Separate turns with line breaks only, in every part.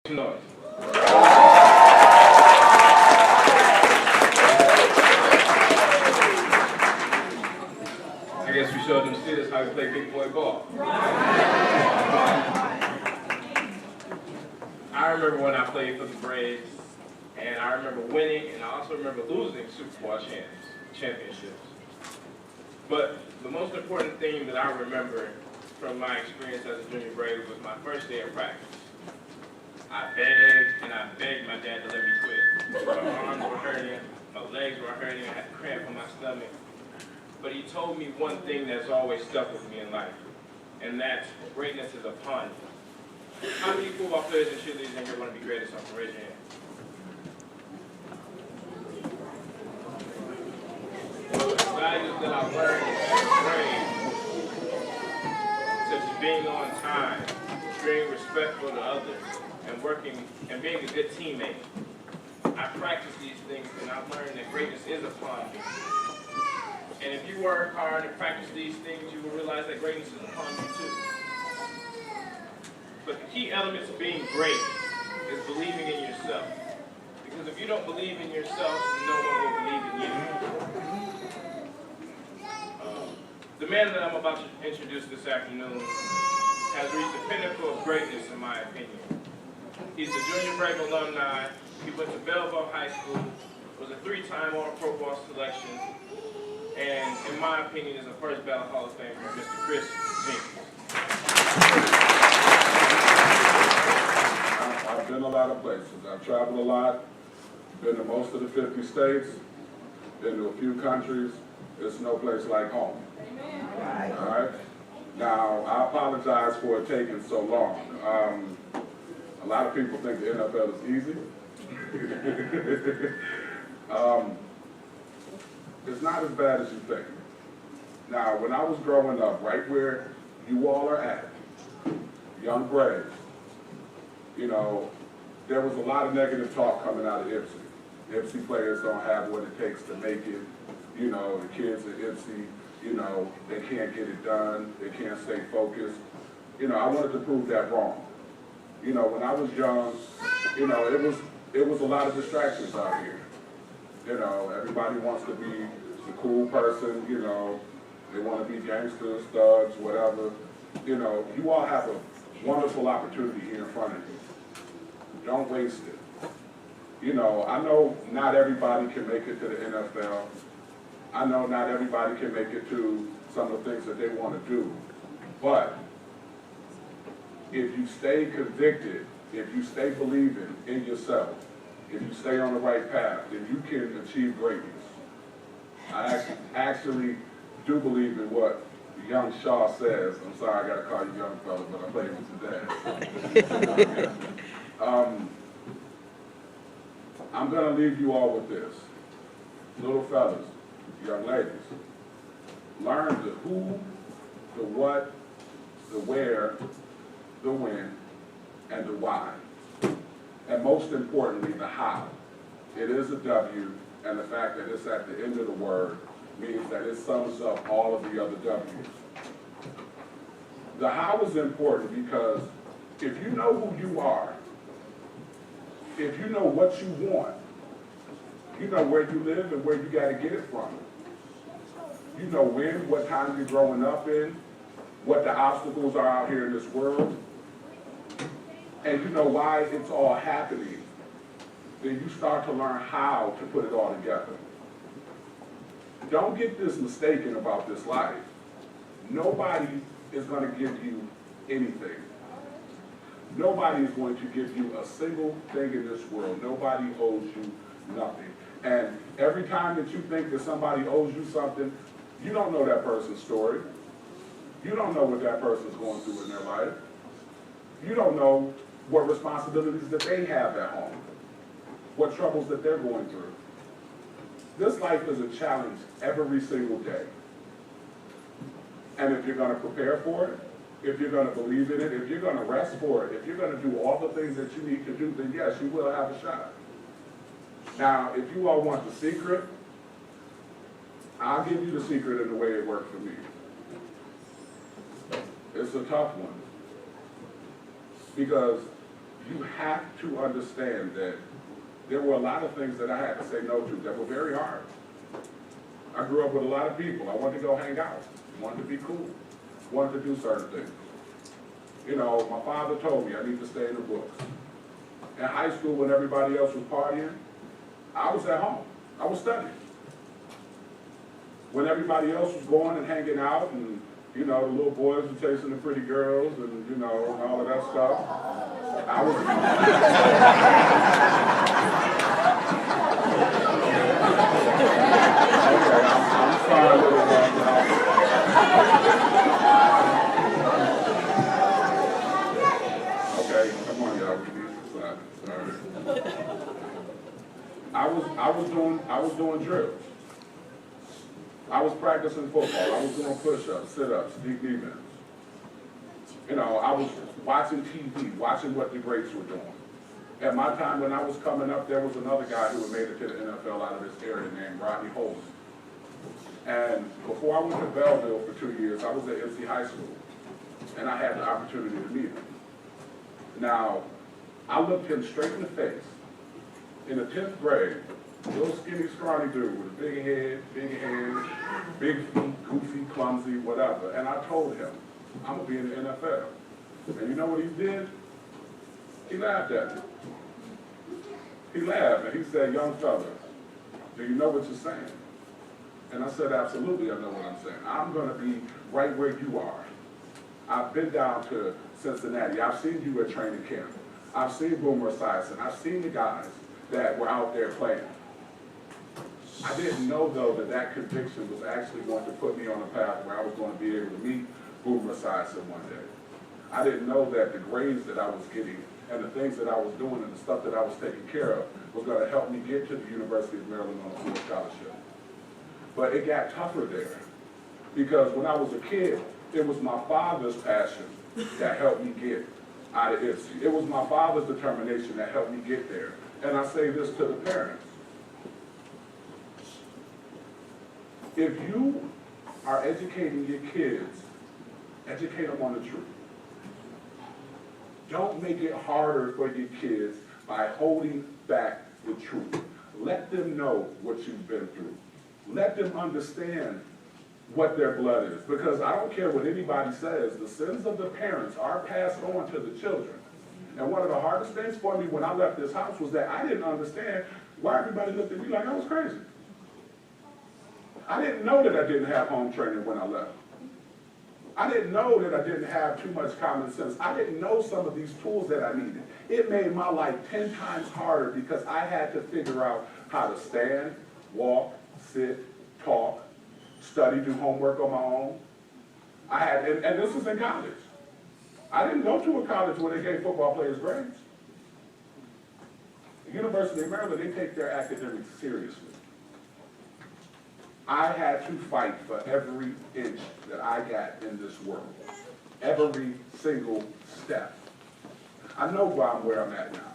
Noise. I guess we showed them students how to play big boy ball. I remember when I played for the Braves, and I remember winning, and I also remember losing Super Bowl championships. But the most important thing that I remember from my experience as a junior Brave was my first day of practice. I begged my dad to let me quit. My arms were hurting, my legs were hurting, I had cramp on my stomach. But he told me one thing that's always stuck with me in life, and that's greatness is upon you. How many football players and cheerleaders in here want to be great at something? Raise your hand. One of the values that I learned in first grade, such as being on time, being respectful to others, and working and being a good teammate. I practice these things and I've learned that greatness is upon you. And if you work hard and practice these things, you will realize that greatness is upon you too. But the key elements of being great is believing in yourself. Because if you don't believe in yourself, no one will believe in you. The man that I'm about to introduce this afternoon has reached the pinnacle of greatness in my opinion. He's a Junior Brave alumni. He went to Belleville High School, was a 3-time All-Pro Ball selection, and in my opinion is a first ballot Hall of Famer, Mr. Kris Jenkins.
I've been a lot of places. I've traveled a lot, been to most of the 50 states, been to a few countries. There's no place like home. Amen. All right? Now, I apologize for it taking so long. A lot of people think the NFL is easy. It's not as bad as you think. Now, when I was growing up, right where you all are at, young Braves, you know, there was a lot of negative talk coming out of Ipsy. Ipsy players don't have what it takes to make it. You know, the kids at Ipsy, you know, they can't get it done. They can't stay focused. You know, I wanted to prove that wrong. You know, when I was young, you know, it was a lot of distractions out here. You know, everybody wants to be the cool person, you know, they want to be gangsters, thugs, whatever. You know, you all have a wonderful opportunity here in front of you. Don't waste it. You know, I know not everybody can make it to the NFL. I know not everybody can make it to some of the things that they want to do. But if you stay convicted, if you stay believing in yourself, if you stay on the right path, then you can achieve greatness. I actually do believe in what young Shaah says. I'm sorry I got to call you young fella, but I played with your dad. I'm going to leave you all with this. Little fellas, young ladies, learn the who, the what, the where, the when, and the why. And most importantly, the how. It is a W, and the fact that it's at the end of the word means that it sums up all of the other W's. The how is important because if you know who you are, if you know what you want, you know where you live and where you got to get it from. You know when, what time you're growing up in, what the obstacles are out here in this world, and you know why it's all happening, then you start to learn how to put it all together. Don't get this mistaken about this life. Nobody is going to give you anything. Nobody is going to give you a single thing in this world. Nobody owes you nothing. And every time that you think that somebody owes you something, you don't know that person's story. You don't know what that person's going through in their life. You don't know what responsibilities that they have at home, what troubles that they're going through. This life is a challenge every single day. And if you're going to prepare for it, if you're going to believe in it, if you're going to rest for it, if you're going to do all the things that you need to do, then yes, you will have a shot. Now, if you all want the secret, I'll give you the secret in the way it worked for me. It's a tough one. Because you have to understand that there were a lot of things that I had to say no to that were very hard. I grew up with a lot of people. I wanted to go hang out, wanted to be cool, wanted to do certain things. You know, my father told me I need to stay in the books. In high school, when everybody else was partying, I was at home. I was studying. When everybody else was going and hanging out, and, you know, the little boys were chasing the pretty girls, and, you know, and all of that stuff, I was... Okay, I'm sorry, little one. Okay, come on, y'all. We need to slide. I was doing drills. I was practicing football. I was doing push-ups, sit-ups, deep knee bends. You know, I was watching TV, watching what the greats were doing. At my time when I was coming up, there was another guy who had made it to the NFL out of this area named Rodney Holmes. And before I went to Belleville for 2 years, I was at MC High School, and I had the opportunity to meet him. Now, I looked him straight in the face. In the 10th grade, little skinny, scrawny dude with a big head, big feet, goofy, clumsy, whatever. And I told him, I'm gonna be in the NFL. And you know what he did? He laughed at me. He laughed and he said, young fella, do you know what you're saying? And I said, absolutely, I know what I'm saying. I'm gonna be right where you are. I've been down to Cincinnati. I've seen you at training camp. I've seen Boomer Esiason. I've seen the guys that were out there playing. I didn't know, though, that that conviction was actually going to put me on a path where I was going to be able to meet Boomer Esiason one day. I didn't know that the grades that I was getting and the things that I was doing and the stuff that I was taking care of was going to help me get to the University of Maryland on a full scholarship. But it got tougher there because when I was a kid, it was my father's passion that helped me get out of Ipsy. It was my father's determination that helped me get there. And I say this to the parents. If you are educating your kids, educate them on the truth. Don't make it harder for your kids by holding back the truth. Let them know what you've been through. Let them understand what their blood is. Because I don't care what anybody says, the sins of the parents are passed on to the children. And one of the hardest things for me when I left this house was that I didn't understand why everybody looked at me like I was crazy. I didn't know that I didn't have home training when I left. I didn't know that I didn't have too much common sense. I didn't know some of these tools that I needed. It made my life 10 times harder because I had to figure out how to stand, walk, sit, talk, study, do homework on my own. And this was in college. I didn't go to a college where they gave football players grades. The University of Maryland, they take their academics seriously. I had to fight for every inch that I got in this world. Every single step. I know where I'm at now.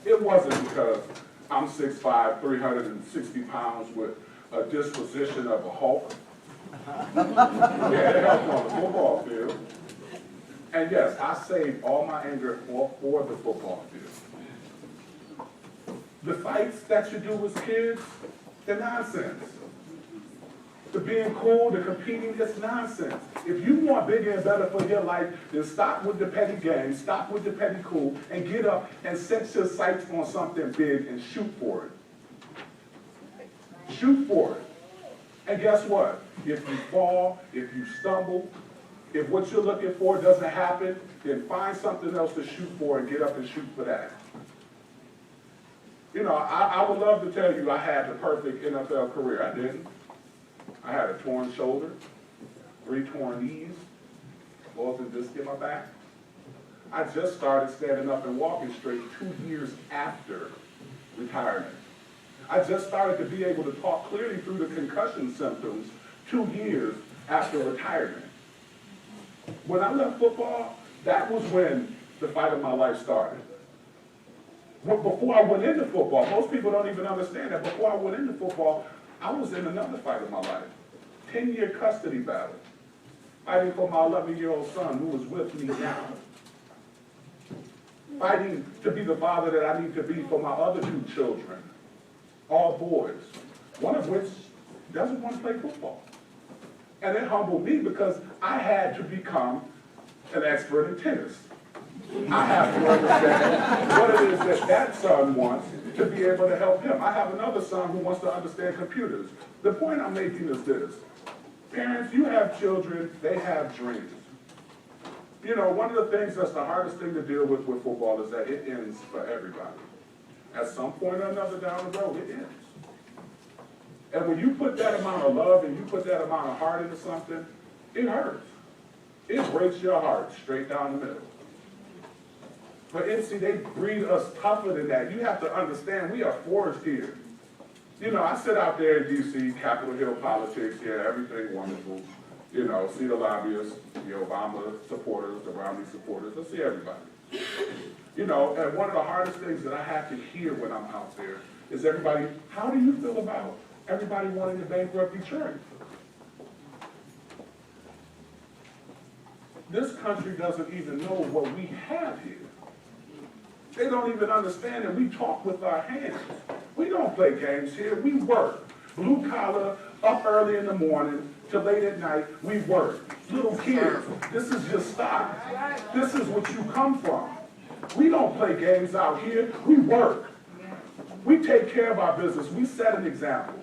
It wasn't because I'm 6'5", 360 pounds with a disposition of a Hulk. Yeah, it helped on the football field. And yes, I saved all my anger for the football field. The fights that you do as kids, they're nonsense. The being cool, the competing, it's nonsense. If you want bigger and better for your life, then stop with the petty games, stop with the petty cool, and get up and set your sights on something big and shoot for it. Shoot for it. And guess what? If you fall, if you stumble, if what you're looking for doesn't happen, then find something else to shoot for and get up and shoot for that. You know, I would love to tell you I had the perfect NFL career. I didn't. I had a torn shoulder, 3 torn knees, bulging disc in my back. I just started standing up and walking straight 2 years after retirement. I just started to be able to talk clearly through the concussion symptoms 2 years after retirement. When I left football, that was when the fight of my life started. Before I went into football, most people don't even understand that. Before I went into football, I was in another fight of my life. 10-year custody battle. Fighting for my 11-year-old son who was with me now. fighting to be the father that I need to be for my other 2 children, all boys, one of which doesn't want to play football. And it humbled me because I had to become an expert in tennis. I have to understand what it is that that son wants to be able to help him. I have another son who wants to understand computers. The point I'm making is this. Parents, you have children, they have dreams. You know, one of the things that's the hardest thing to deal with football is that it ends for everybody. At some point or another down the road, it ends. And when you put that amount of love and you put that amount of heart into something, it hurts. It breaks your heart straight down the middle. But NC, they breed us tougher than that. You have to understand, we are forged here. You know, I sit out there in D.C., Capitol Hill politics, yeah, everything wonderful. You know, see the lobbyists, the Obama supporters, the Romney supporters, I see everybody. You know, and one of the hardest things that I have to hear when I'm out there is everybody, how do you feel about everybody wanting to bankrupt Detroit? This country doesn't even know what we have here. They don't even understand that we talk with our hands. We don't play games here, we work. Blue collar, up early in the morning, till late at night, we work. Little kids, this is your stock. This is what you come from. We don't play games out here, we work. We take care of our business, we set an example.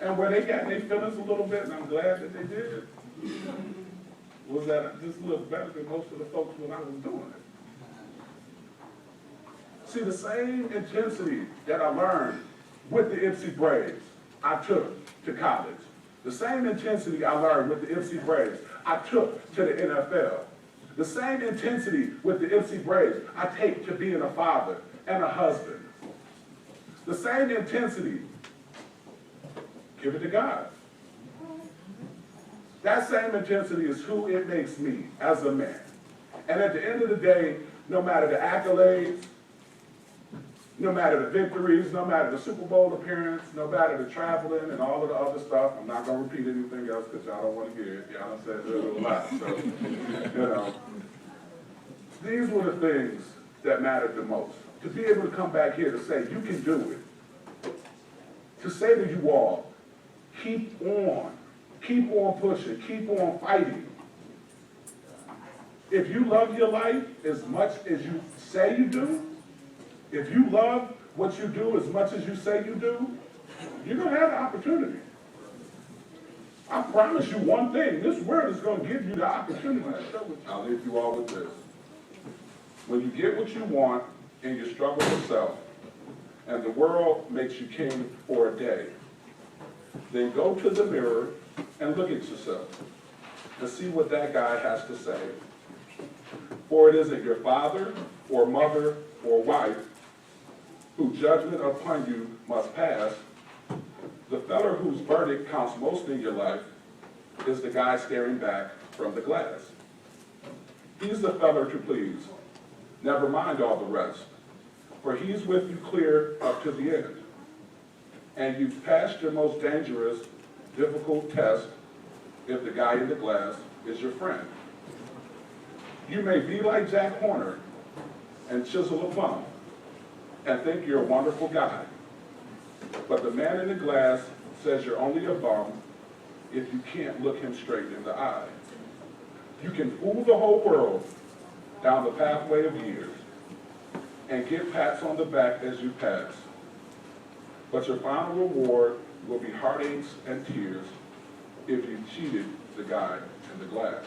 And where they got their feelings a little bit, and I'm glad that they did, was that I just looked better than most of the folks when I was doing it. See, the same intensity that I learned with the MC Braves, I took to college. The same intensity I learned with the MC Braves, I took to the NFL. The same intensity with the MC Braves, I take to being a father and a husband. The same intensity, give it to God. That same intensity is who it makes me as a man. And at the end of the day, no matter the accolades, no matter the victories, no matter the Super Bowl appearance, no matter the traveling and all of the other stuff, I'm not going to repeat anything else because y'all don't want to hear it. Y'all done said it a lot. So, you know, these were the things that mattered the most. To be able to come back here to say, you can do it. To say to you all, keep on pushing, keep on fighting. If you love your life as much as you say you do, if you love what you do as much as you say you do, you're going to have the opportunity. I promise you one thing, this world is going to give you the opportunity. I'll leave you all with this. When you get what you want and you struggle yourself, and the world makes you king for a day, then go to the mirror and look at yourself and see what that guy has to say. For it isn't your father or mother or wife whose judgment upon you must pass. The feller whose verdict counts most in your life is the guy staring back from the glass. He's the feller to please. Never mind all the rest, for he's with you clear up to the end. And you've passed your most dangerous, difficult test if the guy in the glass is your friend. You may be like Jack Horner and chisel a bum and think you're a wonderful guy. But the man in the glass says you're only a bum if you can't look him straight in the eye. You can fool the whole world down the pathway of years and get pats on the back as you pass. But your final reward will be heartaches and tears if you cheated the guy in the glass.